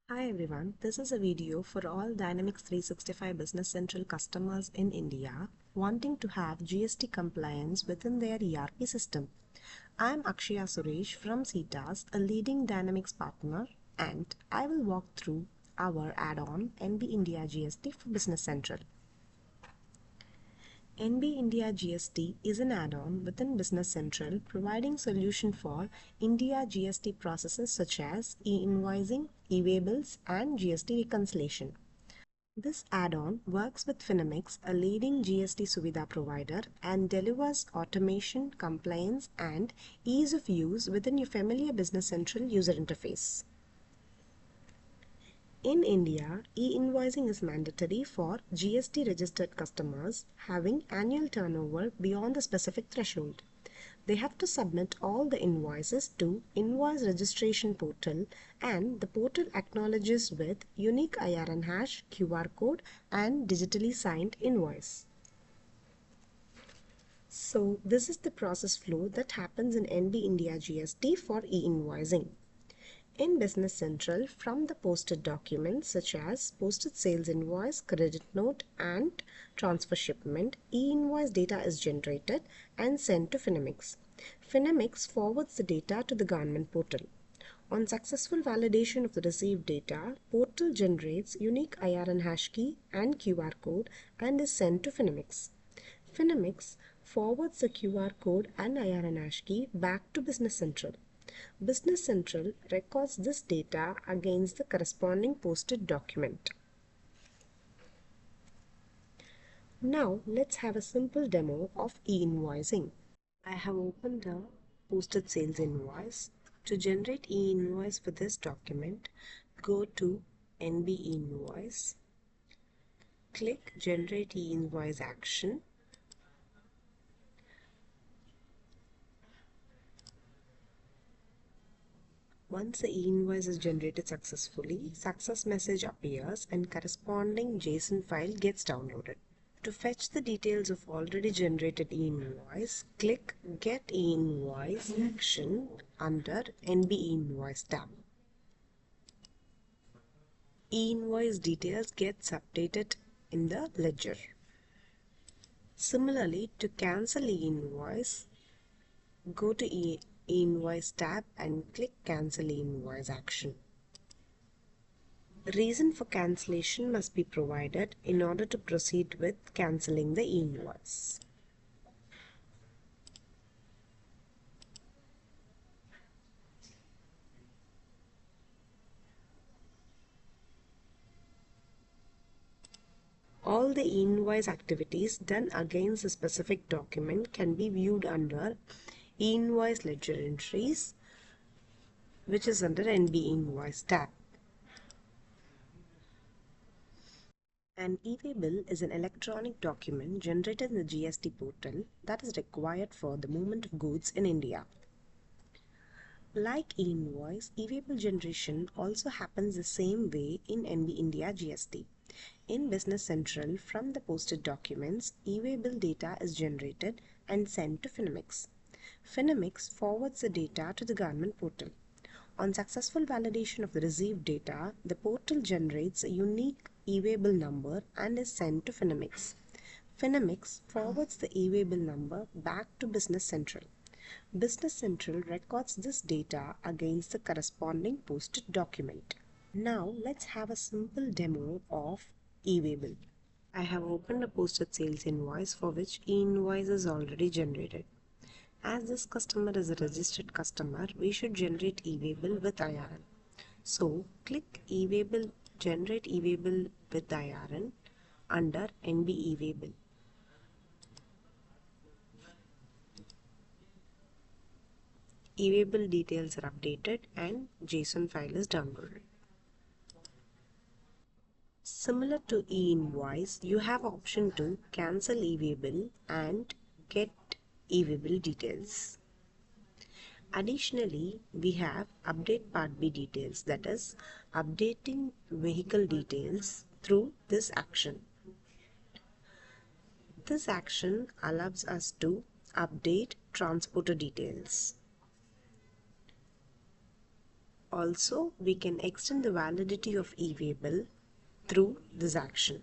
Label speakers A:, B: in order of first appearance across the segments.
A: Hi everyone, this is a video for all Dynamics 365 Business Central customers in India wanting to have GST compliance within their ERP system. I am Akshaya Suresh from Cetas, a leading Dynamics partner, and I will walk through our add-on NB India GST for Business Central. NB India GST is an add-on within Business Central providing solution for India GST processes such as e-invoicing, e-payables, and GST reconciliation. This add-on works with Fynamics, a leading GST Suvidha provider, and delivers automation, compliance, and ease of use within your familiar Business Central user interface. In India, e-invoicing is mandatory for GST registered customers having annual turnover beyond the specific threshold. They have to submit all the invoices to Invoice Registration Portal, and the portal acknowledges with unique IRN hash, QR code, and digitally signed invoice. So this is the process flow that happens in NB India GST for e-invoicing. In Business Central, from the posted documents such as posted sales invoice, credit note, and transfer shipment, e-invoice data is generated and sent to Fynamics. Fynamics forwards the data to the government portal. On successful validation of the received data, portal generates unique IRN hash key and QR code and is sent to Fynamics. Fynamics forwards the QR code and IRN hash key back to Business Central. Business Central records this data against the corresponding posted document. Now let's have a simple demo of e-invoicing. I have opened the posted sales invoice. To generate e-invoice for this document, go to NB Invoice, click Generate e-invoice action. Once the e-invoice is generated successfully, success message appears and corresponding JSON file gets downloaded. To fetch the details of already generated e-invoice, click Get e-invoice action under NB Invoice tab. E-invoice details gets updated in the ledger. Similarly, to cancel e-invoice, go to E-Invoice tab and click Cancel E-Invoice action. Reason for cancellation must be provided in order to proceed with cancelling the e-invoice. All the e-invoice activities done against a specific document can be viewed under E-Invoice Ledger Entries, which is under NB Invoice tab. An e-payable is an electronic document generated in the GST portal that is required for the movement of goods in India. Like e-invoice, e-payable generation also happens the same way in NB India GST. In Business Central, from the posted documents, e-payable data is generated and sent to Fynamics. Fynamics forwards the data to the government portal. On successful validation of the received data, the portal generates a unique e-payable number and is sent to Fynamics. Fynamics forwards the e-payable number back to Business Central. Business Central records this data against the corresponding posted document. Now let's have a simple demo of e-payable. I have opened a posted sales invoice for which e-invoice is already generated. As this customer is a registered customer, we should generate e-payable with IRN. So click e-payable, Generate e-payable with IRN under NB e-payable. E-payable details are updated and JSON file is downloaded. Similar to e-invoice, you have option to cancel e-payable and get e-payable details. Additionally, we have update part B details, that is updating vehicle details through this action. This action allows us to update transporter details. Also, we can extend the validity of e-waybill through this action.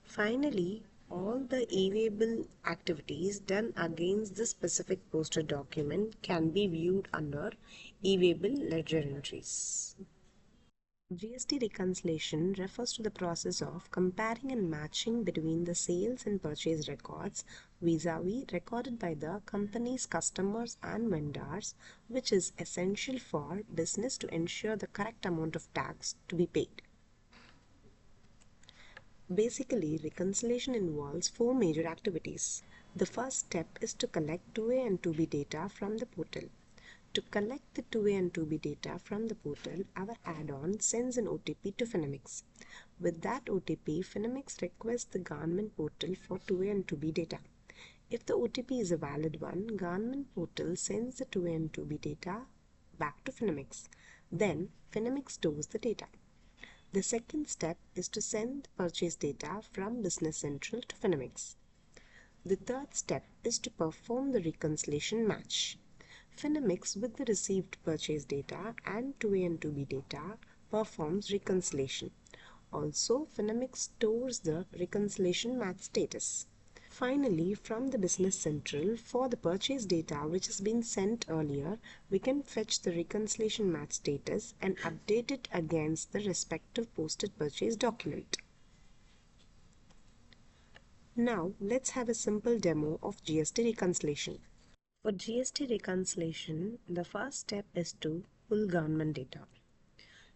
A: Finally, all the e-waybill activities done against this specific poster document can be viewed under e-waybill ledger entries. GST reconciliation refers to the process of comparing and matching between the sales and purchase records vis-a-vis recorded by the company's customers and vendors, which is essential for business to ensure the correct amount of tax to be paid. Basically, reconciliation involves four major activities. The first step is to collect 2A and 2B data from the portal. To collect the 2A and 2B data from the portal, our add-on sends an OTP to Fynamics. With that OTP, Fynamics requests the government portal for 2A and 2B data. If the OTP is a valid one, government portal sends the 2A and 2B data back to Fynamics. Then, Fynamics stores the data. The second step is to send the purchase data from Business Central to Fynamics. The third step is to perform the reconciliation match. Fynamics, with the received purchase data and 2A and 2B data, performs reconciliation. Also, Fynamics stores the reconciliation match status. Finally, from the Business Central, for the purchase data which has been sent earlier, we can fetch the reconciliation match status and update it against the respective posted purchase document. Now, let's have a simple demo of GST reconciliation. For GST reconciliation, the first step is to pull government data.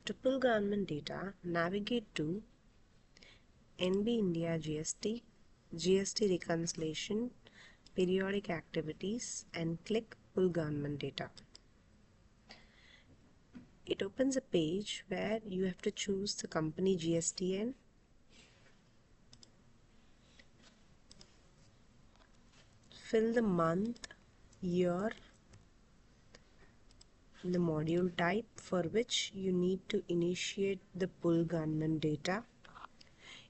A: To pull government data, navigate to NB India GST Reconciliation, Periodic Activities and click Pull Government Data. It opens a page where you have to choose the company GSTN, fill the month, year, the module type for which you need to initiate the pull government data.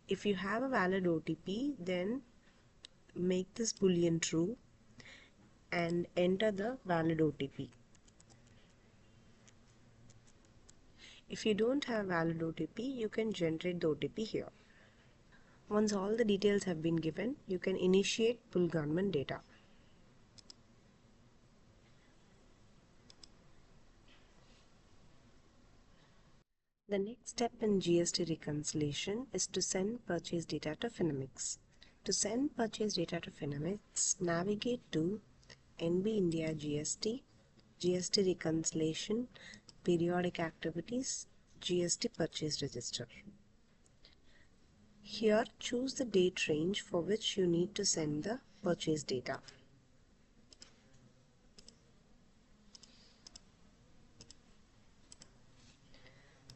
A: If you have a valid OTP, then make this boolean true and enter the valid OTP. If you don't have valid OTP, you can generate the OTP here. Once all the details have been given, you can initiate pull government data. The next step in GST reconciliation is to send purchase data to Fynamics. To send purchase data to Fynamics, navigate to NB India GST Reconciliation, Periodic Activities, GST Purchase Register. Here, choose the date range for which you need to send the purchase data.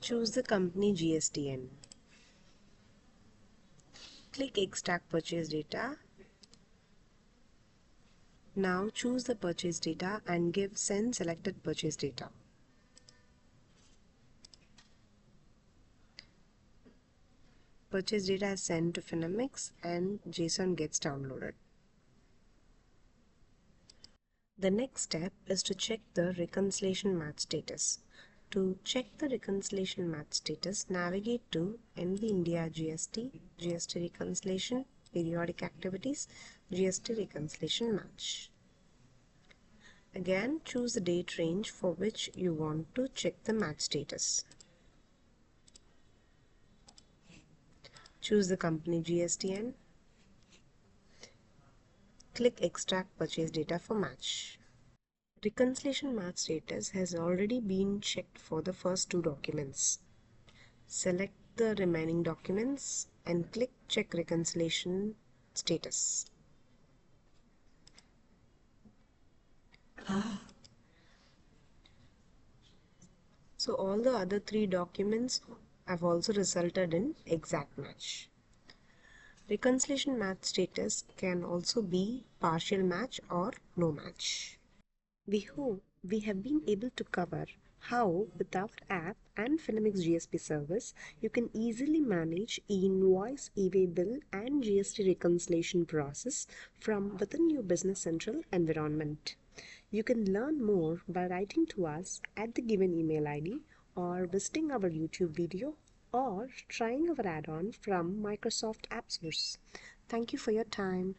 A: Choose the company GSTN. Click Extract Purchase Data. Now choose the purchase data and give Send Selected Purchase Data. Purchase data is sent to Fynamics and JSON gets downloaded. The next step is to check the reconciliation match status. To check the reconciliation match status, navigate to NB India GST Reconciliation, Periodic Activities, GST Reconciliation Match. Again, choose the date range for which you want to check the match status. Choose the company GSTN. Click Extract Purchase Data for match. Reconciliation match status has already been checked for the first two documents. Select the remaining documents and click Check Reconciliation Status. So all the other three documents have also resulted in exact match. Reconciliation match status can also be partial match or no match. We hope we have been able to cover how, with our app and Fynamics GSP service, you can easily manage e-invoice, e-waybill and GST reconciliation process from within your Business Central environment. You can learn more by writing to us at the given email ID or visiting our YouTube video or trying our add-on from Microsoft App Source. Thank you for your time.